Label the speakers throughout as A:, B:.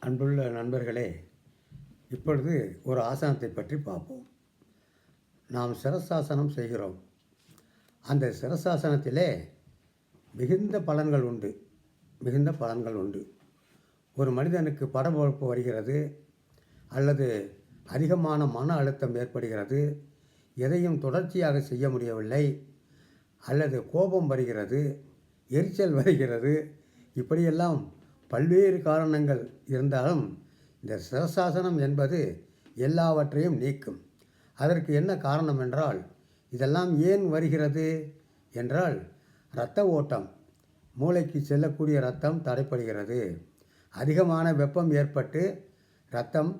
A: அன்புள்ள நண்பர்களே, இப்பொழுது ஒரு ஆசனத்தை பற்றி பார்ப்போம். நாம் சிரசாசனம் செய்கிறோம். அந்த சிரசாசனத்திலே மிகுந்த பலன்கள் உண்டு. மிகுந்த பலன்கள் உண்டு. ஒரு மனிதனுக்கு படபடப்பு வருகிறது, அல்லது அதிகமான மன அழுத்தம் ஏற்படுகிறது, எதையும் தொடர்ச்சியாக செய்ய முடியவில்லை, அல்லது கோபம் வருகிறது, எரிச்சல் வருகிறது, இப்படியெல்லாம் பல்வேறு காரணங்கள் இருந்தாலும் இந்த சிரசாசனம் என்பது எல்லாவற்றையும் நீக்கும். அதற்கு என்ன காரணம் என்றால், இதெல்லாம் ஏன் வருகிறது என்றால், இரத்த ஓட்டம், மூளைக்கு செல்லக்கூடிய இரத்தம் தடைப்படுகிறது. அதிகமான வெப்பம் ஏற்பட்டு இரத்தம்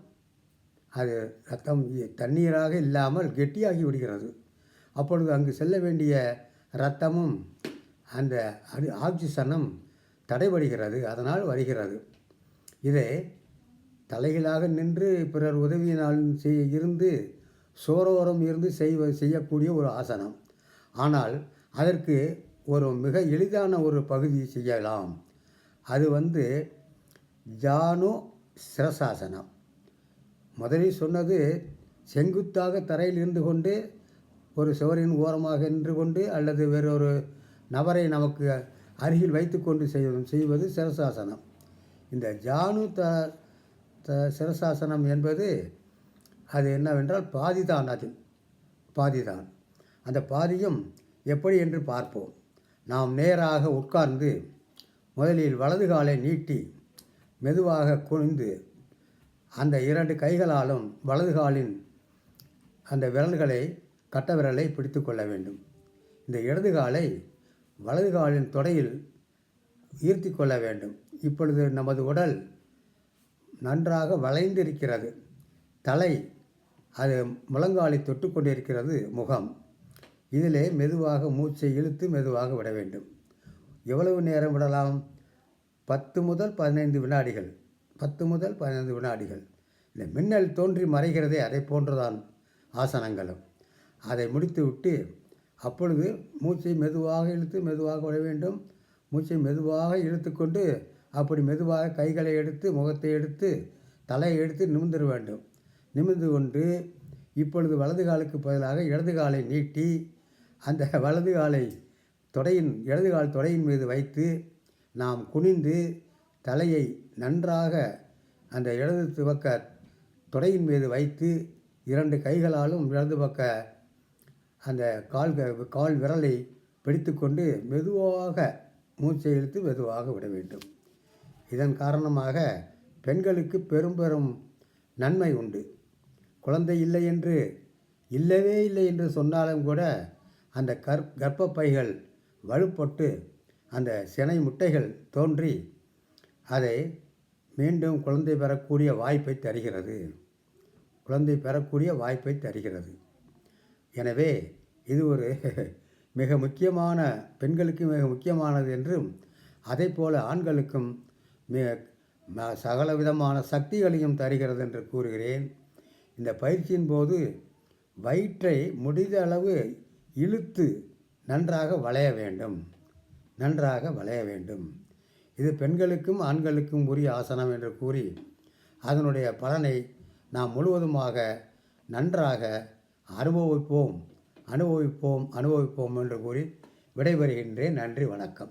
A: தண்ணீராக இல்லாமல் கெட்டியாகி விடுகிறது. அப்பொழுது அங்கு செல்ல வேண்டிய இரத்தமும் அந்த ஆக்சிஜனும் தடைபடுகிறது. அதனால் வருகிறது. இதை தலைகீழாக நின்று பிறர் உதவியினால் இருந்து சோரோரம் இருந்து செய்யக்கூடிய ஒரு ஆசனம். ஆனால் அதற்கு ஒரு மிக எளிதான ஒரு பகுதி செய்யலாம். அது ஜானு சிரசாசனம். முதலில் சொன்னது செங்குத்தாக தரையில் இருந்து கொண்டு ஒரு சுவரின் ஓரமாக நின்று கொண்டு அல்லது வேறொரு நபரை நமக்கு அருகில் வைத்து கொண்டு செய்வது சிரசாசனம். இந்த ஜானு சிரசாசனம் என்பது அது என்னவென்றால் பாதிதான். பாதிதான். அந்த பாதியும் எப்படி என்று பார்ப்போம். நாம் நேராக உட்கார்ந்து முதலில் வலது காலை நீட்டி மெதுவாக குனிந்து அந்த 2 கைகளாலும் வலது காலின் அந்த விரல்களை கட்ட விரலை பிடித்து கொள்ள வேண்டும். இந்த இடது காலை வலது காலின் தொடையில் ஈர்த்தி கொள்ள வேண்டும். இப்பொழுது நமது உடல் நன்றாக வளைந்திருக்கிறது. தலை அது முழங்காலை தொட்டு கொண்டிருக்கிறது. முகம் இதிலே மெதுவாக மூச்சை இழுத்து மெதுவாக விட வேண்டும். எவ்வளவு நேரம் விடலாம்? 10 முதல் 15 வினாடிகள். 10 முதல் 15 வினாடிகள். இந்த மின்னல் தோன்றி மறைகிறதே, அதை போன்றுதான் ஆசனங்களும். அதை முடித்துவிட்டு அப்பொழுது மூச்சை மெதுவாக இழுத்து மெதுவாக விட வேண்டும். மூச்சை மெதுவாக இழுத்துக்கொண்டு அப்படி மெதுவாக கைகளை எடுத்து முகத்தை எடுத்து தலையை எடுத்து நிமிர்ந்திட வேண்டும். நிமிர்ந்து கொண்டு இப்பொழுது வலது காலுக்கு பதிலாக இடது காலை நீட்டி அந்த வலது காலை இடது கால் தொடையின் மீது வைத்து நாம் குனிந்து தலையை நன்றாக அந்த இடது பக்க தொடையின் மீது வைத்து 2 கைகளாலும் இடது பக்க அந்த கால் விரலை பிடித்து கொண்டு மெதுவாக மூச்சை இழுத்து மெதுவாக விட வேண்டும். இதன் காரணமாக பெண்களுக்கு பெரும் நன்மை உண்டு. குழந்தை இல்லவே இல்லை என்று சொன்னாலும் கூட அந்த கர்ப்பப்பைகள் வலுப்பட்டு அந்த சினை முட்டைகள் தோன்றி அதை மீண்டும் குழந்தை பெறக்கூடிய வாய்ப்பை தருகிறது. எனவே இது ஒரு மிக முக்கியமான, பெண்களுக்கு மிக முக்கியமானது என்றும், அதே போல் ஆண்களுக்கும் சகல விதமான சக்திகளையும் தருகிறது என்று கூறுகிறேன். இந்த பயிற்சியின் போது வயிற்றை முடிந்த அளவு இழுத்து நன்றாக வளைய வேண்டும். இது பெண்களுக்கும் ஆண்களுக்கும் உரிய ஆசனம் என்று கூறி அதனுடைய பலனை நாம் முழுவதுமாக நன்றாக அனுபவிப்போம் என்று கூறி விடைபெறுகின்றேன். நன்றி, வணக்கம்.